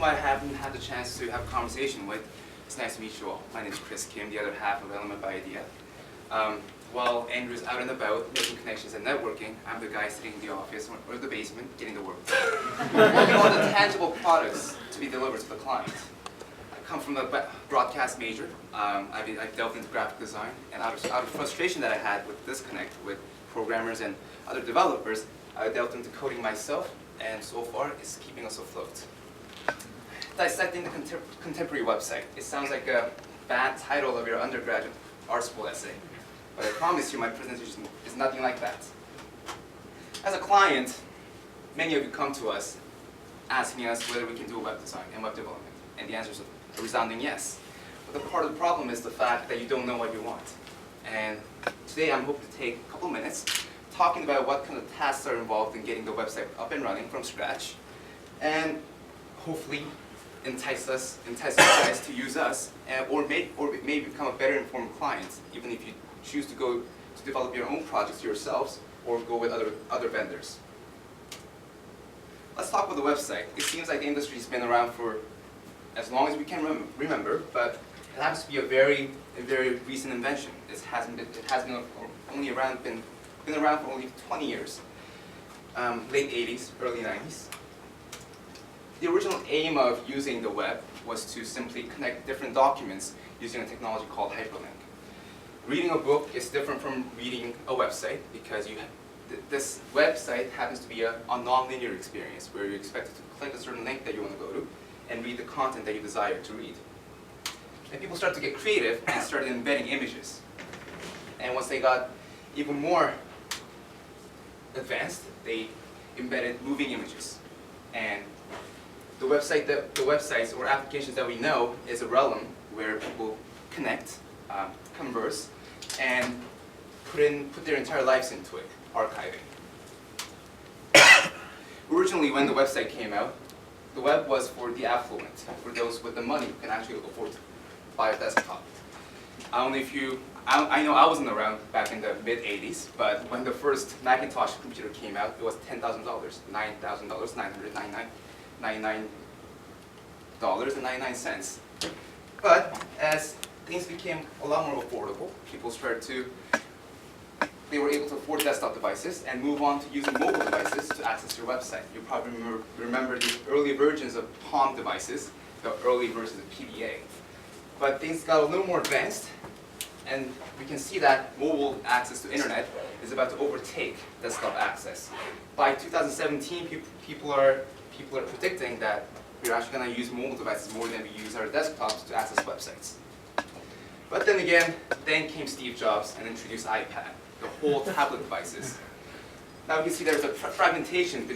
whom I haven't had the chance to have a conversation with, it's nice to meet you all. My name is Chris Kim, the other half of elementByIdea. While Andrew's out and about making connections and networking, I'm the guy sitting in the office or the basement getting the work done. Working on the tangible products to be delivered to the client. I come from a broadcast major. I've delved into graphic design, and out of frustration that I had with disconnect with programmers and other developers, I delved into coding myself, and so far it's keeping us afloat. Dissecting the contemporary website. It sounds like a bad title of your undergraduate art school essay, but I promise you my presentation is nothing like that. As a client, many of you come to us asking us whether we can do web design and web development, and the answer is a resounding yes. But the part of the problem is the fact that you don't know what you want. And today I'm hoping to take a couple minutes talking about what kind of tasks are involved in getting the website up and running from scratch, and hopefully entice you guys to use us, or maybe become a better informed client, even if you choose to go to develop your own projects yourselves or go with other vendors. Let's talk about the website. It seems like the industry has been around for as long as we can remember, but it happens to be a very recent invention. It has been around for only 20 years, late 80s, early 90s. The original aim of using the web was to simply connect different documents using a technology called hyperlink. Reading a book is different from reading a website because this website happens to be a non-linear experience where you're expected to click a certain link that you want to go to and read the content that you desire to read. And people started to get creative and started embedding images. And once they got even more advanced, they embedded moving images. And the websites or applications that we know is a realm where people connect, converse, and put their entire lives into it, archiving. Originally, when the website came out, the web was for the affluent, for those with the money who can actually afford to buy a desktop. I know I wasn't around back in the mid-80s, but when the first Macintosh computer came out, it was $10,000, $9,000, $99.99. But as things became a lot more affordable, they were able to afford desktop devices and move on to using mobile devices to access your website. You probably remember the early versions of Palm devices, the early versions of PDA. But things got a little more advanced, and we can see that mobile access to internet is about to overtake desktop access. By 2017, people are predicting that we're actually going to use mobile devices more than we use our desktops to access websites. But then again, then came Steve Jobs and introduced iPad, the whole tablet devices. Now we can see there's a fragmentation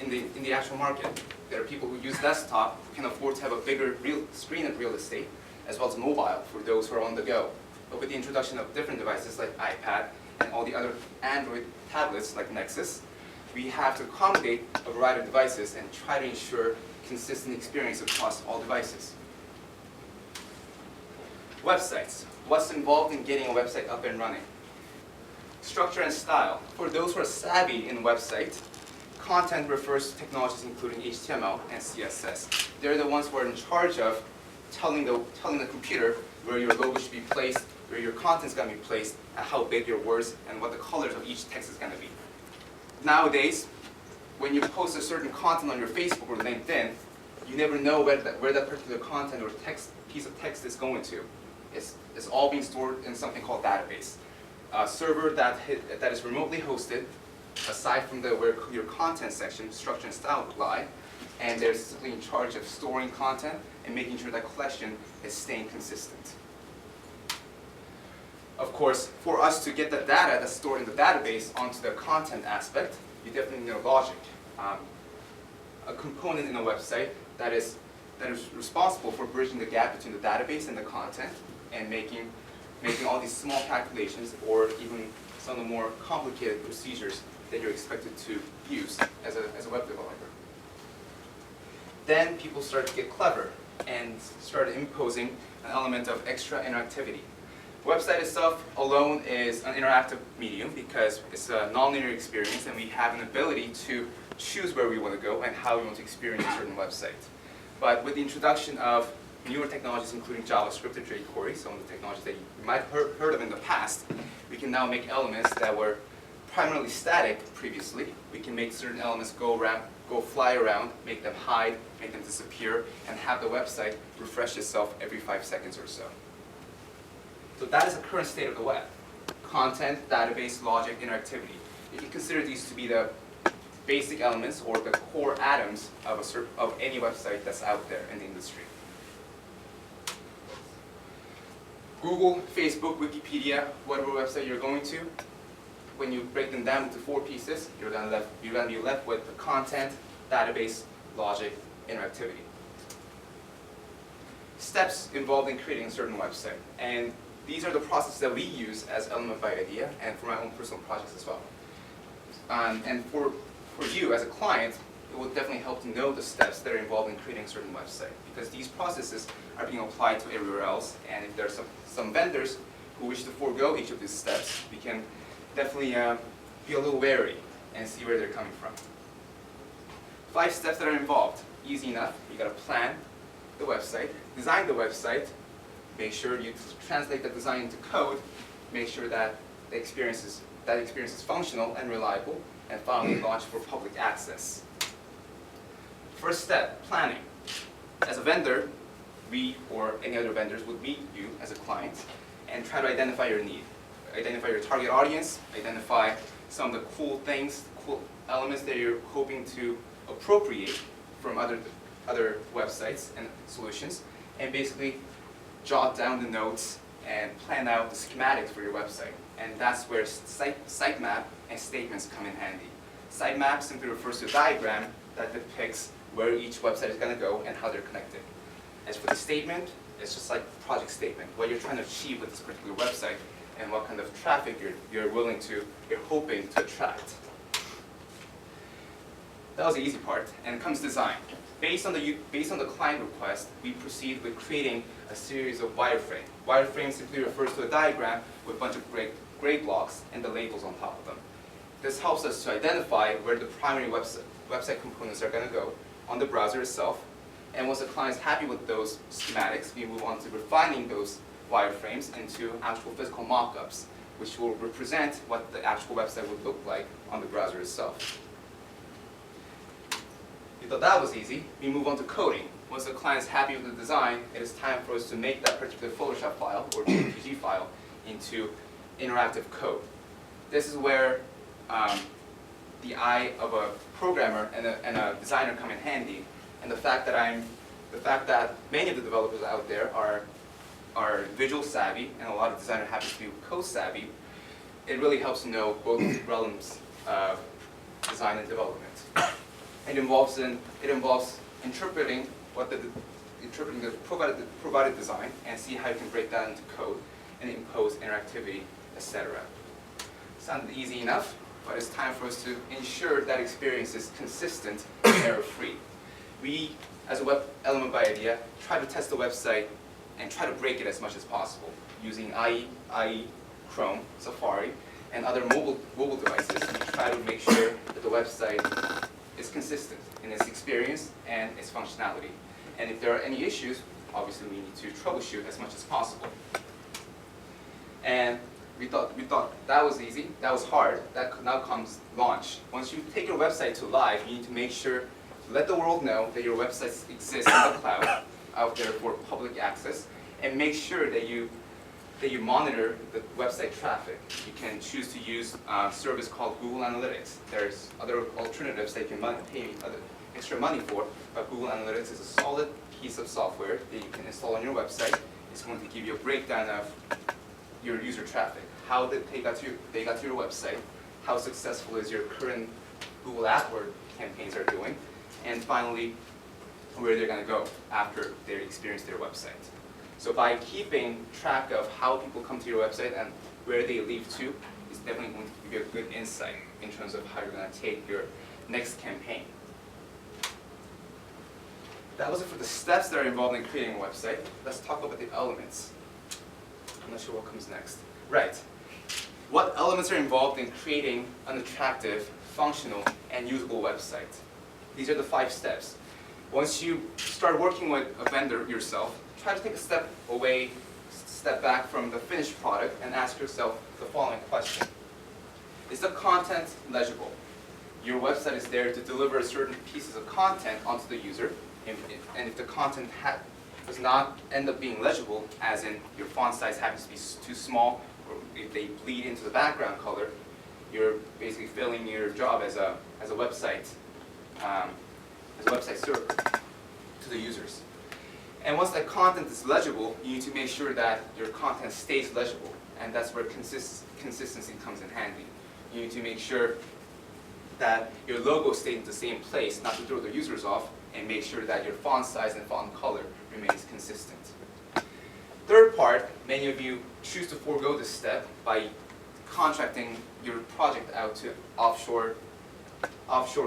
in the actual market. There are people who use desktop who can afford to have a bigger screen and real estate, as well as mobile for those who are on the go. But with the introduction of different devices like iPad and all the other Android tablets like Nexus, we have to accommodate a variety of devices and try to ensure consistent experience across all devices. Websites. What's involved in getting a website up and running? Structure and style. For those who are savvy in website, content refers to technologies including HTML and CSS. They're the ones who are in charge of telling the computer where your logo should be placed, where your content is going to be placed, and how big your words and what the colors of each text is going to be. Nowadays, when you post a certain content on your Facebook or LinkedIn, you never know where that particular content or piece of text is going to. It's all being stored in something called database. A server that is remotely hosted, aside from where your content section, structure and style lie, and they're simply in charge of storing content and making sure that collection is staying consistent. Of course, for us to get the data that's stored in the database onto the content aspect, you definitely need logic. A component in a website that is responsible for bridging the gap between the database and the content and making all these small calculations or even some of the more complicated procedures that you're expected to use as a web developer. Then people started to get clever and started imposing an element of extra interactivity. Website itself alone is an interactive medium because it's a non-linear experience and we have an ability to choose where we want to go and how we want to experience a certain website. But with the introduction of newer technologies, including JavaScript and jQuery, some of the technologies that you might have heard of in the past, we can now make elements that were primarily static previously. We can make certain elements go fly around, make them hide, make them disappear, and have the website refresh itself every 5 seconds or so. So that is the current state of the web. Content, database, logic, interactivity. You can consider these to be the basic elements or the core atoms of any website that's out there in the industry. Google, Facebook, Wikipedia, whatever website you're going to, when you break them down into 4 pieces, you're going to be left with the content, database, logic, interactivity. Steps involved in creating a certain website. And these are the processes that we use as elementByIdea and for my own personal projects as well. And for you as a client, it will definitely help to know the steps that are involved in creating a certain website, because these processes are being applied to everywhere else, and if there are some vendors who wish to forego each of these steps, we can definitely be a little wary and see where they're coming from. 5 steps that are involved. Easy enough. You got to plan the website, design the website, make sure you translate the design into code, make sure that the experience is functional and reliable, and finally launch for public access. First step, planning. As a vendor, we or any other vendors would meet you as a client and try to identify your need. Identify your target audience, identify some of the cool things, cool elements that you're hoping to appropriate from other websites and solutions, and basically jot down the notes and plan out the schematics for your website. And that's where sitemap and statements come in handy. Sitemap simply refers to a diagram that depicts where each website is going to go and how they're connected. As for the statement, it's just like the project statement, what you're trying to achieve with this particular website and what kind of traffic you're hoping to attract. That was the easy part, and it comes design. Based on the client request, we proceed with creating a series of wireframe. Wireframe simply refers to a diagram with a bunch of gray blocks and the labels on top of them. This helps us to identify where the primary website components are going to go on the browser itself. And once the client is happy with those schematics, we move on to refining those wireframes into actual physical mock-ups, which will represent what the actual website would look like on the browser itself. We thought that was easy. We move on to coding. Once the client is happy with the design, it is time for us to make that particular Photoshop file or JPG file into interactive code. This is where the eye of a programmer and a designer come in handy, and the fact that many of the developers out there are visual savvy, and a lot of designers happen to be code savvy, it really helps to know both realms of design and development. It involves interpreting the provided design and see how you can break that into code and impose interactivity, etc. Sounded easy enough, but it's time for us to ensure that experience is consistent and error-free. We, as a elementByIdea, try to test the website and try to break it as much as possible using IE, Chrome, Safari, and other mobile devices. We try to make sure that the website is consistent in its experience and its functionality. And if there are any issues, obviously we need to troubleshoot as much as possible. And we thought that was easy, that was hard. Now comes launch. Once you take your website to live, you need to make sure to let the world know that your website exists in the cloud out there for public access, and make sure that you monitor the website traffic. You can choose to use a service called Google Analytics. There's other alternatives that you can pay extra money for, but Google Analytics is a solid piece of software that you can install on your website. It's going to give you a breakdown of your user traffic, how they got to your website, how successful is your current Google AdWords campaigns are doing, and finally, where they're going to go after they experience their website. So by keeping track of how people come to your website and where they leave to, it's definitely going to give you a good insight in terms of how you're going to take your next campaign. That was it for the steps that are involved in creating a website. Let's talk about the elements. I'm not sure what comes next. Right. What elements are involved in creating an attractive, functional, and usable website? These are the 5 steps. Once you start working with a vendor yourself, try to take a step back from the finished product and ask yourself the following question. Is the content legible? Your website is there to deliver certain pieces of content onto the user, and if the content does not end up being legible, as in your font size happens to be too small, or if they bleed into the background color, you're basically failing your job as a website server to the users. And once that content is legible, you need to make sure that your content stays legible, and that's where consistency comes in handy. You need to make sure that your logo stays in the same place, not to throw the users off, and make sure that your font size and font color remains consistent. Third part, many of you choose to forego this step by contracting your project out to offshore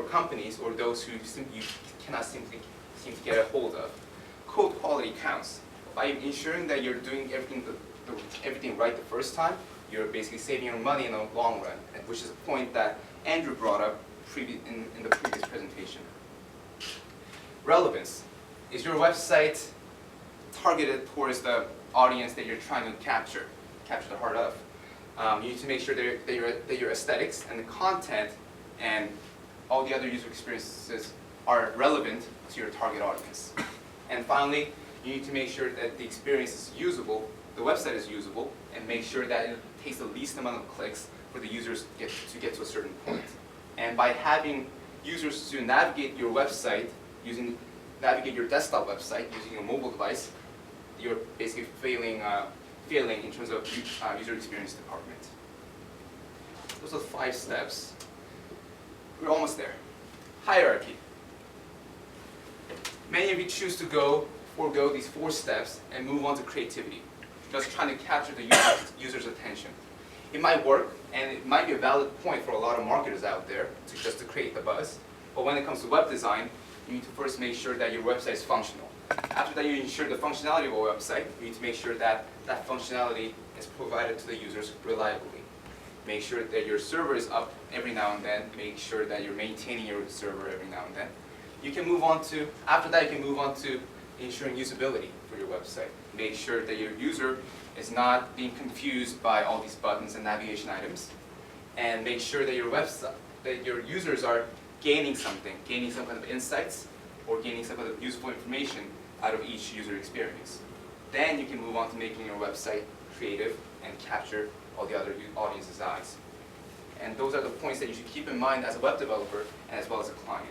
companies or those who you cannot simply seem to get a hold of. Code quality counts. By ensuring that you're doing everything right the first time, you're basically saving your money in the long run, which is a point that Andrew brought up in the previous presentation. Relevance. Is your website targeted towards the audience that you're trying to capture the heart of? You need to make sure that your aesthetics and the content and all the other user experiences are relevant to your target audience. And finally, you need to make sure that the experience is usable, the website is usable, and make sure that it takes the least amount of clicks for the users to get to a certain point. And by having users to navigate your website, navigate your desktop website using a mobile device, you're basically failing in terms of user experience department. Those are 5 steps. We're almost there. Hierarchy. Many of you choose to forego these 4 steps and move on to creativity, just trying to capture the user's attention. It might work, and it might be a valid point for a lot of marketers out there just to create the buzz. But when it comes to web design, you need to first make sure that your website is functional. After that, you ensure the functionality of a website. You need to make sure that that functionality is provided to the users reliably. Make sure that your server is up every now and then. Make sure that you're maintaining your server every now and then. After that, you can move on to ensuring usability for your website. Make sure that your user is not being confused by all these buttons and navigation items. And make sure that your users are gaining some kind of insights or gaining some kind of useful information out of each user experience. Then you can move on to making your website creative and capture all the other audience's eyes. And those are the points that you should keep in mind as a web developer and as well as a client.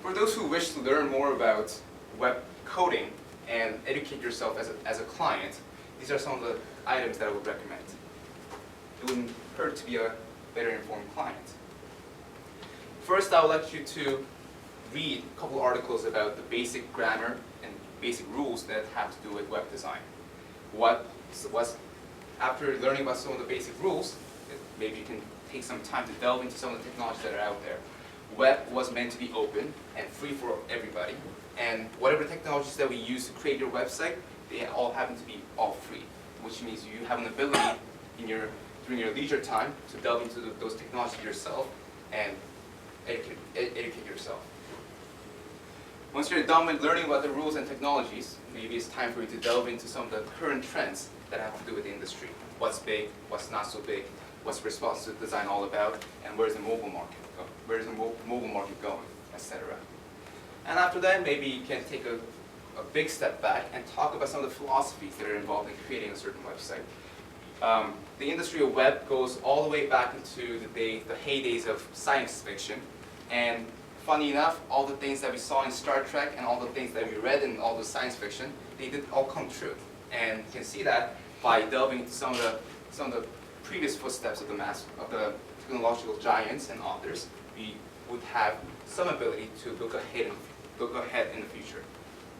For those who wish to learn more about web coding and educate yourself as a client, these are some of the items that I would recommend. It wouldn't hurt to be a better informed client. First, I would like you to read a couple articles about the basic grammar and basic rules that have to do with web design. After learning about some of the basic rules, maybe you can take some time to delve into some of the technologies that are out there. Web was meant to be open and free for everybody, and whatever technologies that we use to create your website, they all happen to be all free, which means you have an ability during your leisure time to delve into those technologies yourself and educate yourself. Once you're done with learning about the rules and technologies, maybe it's time for you to delve into some of the current trends that have to do with the industry. What's big, what's not so big, what's responsive design all about, and where's the mobile market going? Where's the mobile market going, etc. And after that, maybe you can take a big step back and talk about some of the philosophies that are involved in creating a certain website. The industry of web goes all the way back into the heydays of science fiction, and funny enough, all the things that we saw in Star Trek and all the things that we read in all the science fiction, they did all come true. And you can see that by delving into some of the previous footsteps of the technological giants and authors, we would have some ability to look ahead in the future.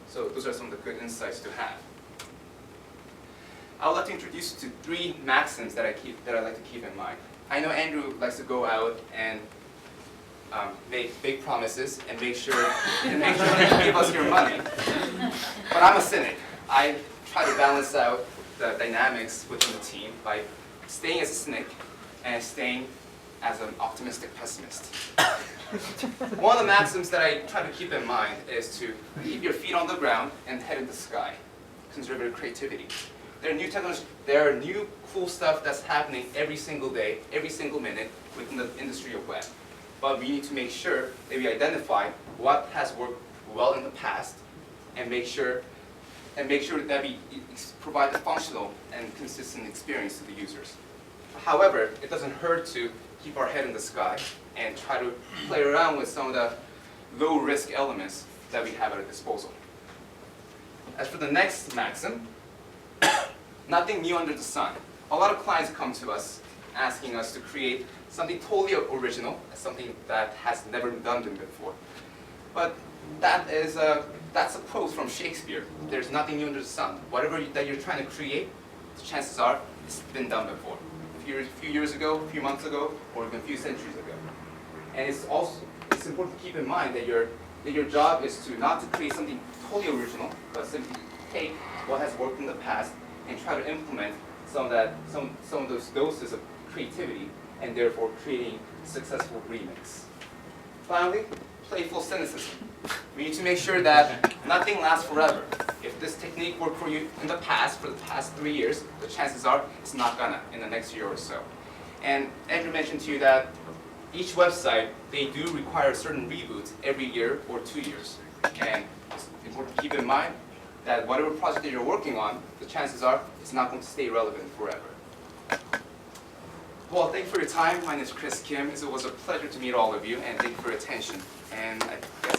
So those are some of the good insights to have. I would like to introduce you to 3 maxims that I like to keep in mind. I know Andrew likes to go out and make big promises and make sure that you give us your money. But I'm a cynic. I try to balance out the dynamics within the team by staying as a cynic and staying as an optimistic pessimist. One of the maxims that I try to keep in mind is to keep your feet on the ground and head in the sky. Conservative creativity. There are new technology, there are new cool stuff that's happening every single day, every single minute within the industry of web. But we need to make sure that we identify what has worked well in the past and make sure that we provide a functional and consistent experience to the users. However, it doesn't hurt to keep our head in the sky and try to play around with some of the low-risk elements that we have at our disposal. As for the next maxim, nothing new under the sun. A lot of clients come to us asking us to create something totally original, something that has never been done before. But that's a quote from Shakespeare. There's nothing new under the sun. Whatever that you're trying to create, the chances are it's been done before. A few years ago, a few months ago, or even a few centuries ago. And it's important to keep in mind that your job is to not to create something totally original, but simply take what has worked in the past and try to implement some of those doses of creativity, and therefore creating successful remix. Finally, playful cynicism. We need to make sure that nothing lasts forever. If this technique worked for you in the past, for the past 3 years, the chances are it's not gonna in the next year or so. And Andrew mentioned to you that each website, they do require certain reboots every year or 2 years. And it's important to keep in mind that whatever project that you're working on, the chances are it's not going to stay relevant forever. Well, thank you for your time. My name is Chris Kim. It was a pleasure to meet all of you, and thank you for your attention. And I guess